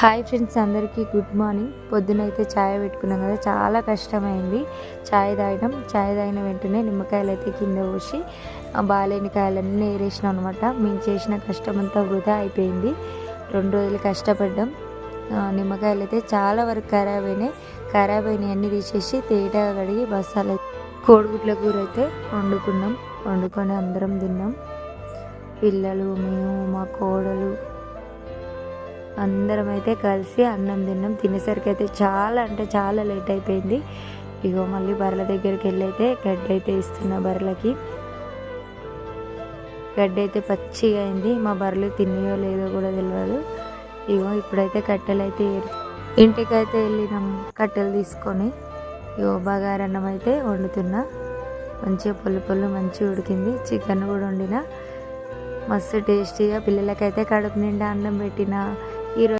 Hi friends, అందరికీ good morning. పొద్దునైతే ఛాయ్ పెట్టుకున్నాం కదా, చాలా కష్టమైంది ఛాయ్ తాగడం. ఛాయ్ తాగిన వెంటనే నిమ్మకాయలు అయితే కింద పోసి బాలేని కాయలన్నీ ఏరేసినాం అనమాట. మేము చేసిన కష్టమంతా వృధా అయిపోయింది. 2 రోజులు కష్టపడ్డాం. నిమ్మకాయలు అయితే చాలా వరకు ఖరాబ్ అయినాయి అన్నీ తీసేసి తేటగా కడిగి బస్తాలు కోడిగుడ్ల కూర అయితే వండుకొని అందరం తిన్నాం. పిల్లలు, మేము, మా కోడలు అందరం అయితే కలిసి అన్నం తిన్నాం. తినేసరికి అయితే చాలా లేట్ అయిపోయింది. ఇగో మళ్ళీ బర్రెల దగ్గరికి వెళ్ళి అయితే గడ్డి అయితే ఇస్తున్నా. బర్రెలకి గడ్డి అయితే పచ్చిగా అయింది. మా బర్రెలు తిన్నాయో లేదో కూడా తెలియదు. ఇగో ఇప్పుడైతే కట్టెలు అయితే ఇంటికైతే వెళ్ళినాం. కట్టెలు తీసుకొని ఇగో బగారన్నం అయితే వండుతున్నా. మంచిగా పొల్లు మంచిగా ఉడికింది. చికెన్ కూడా వండిన, మస్తు టేస్టీగా. పిల్లలకైతే కడుపు నిండా అన్నం పెట్టిన.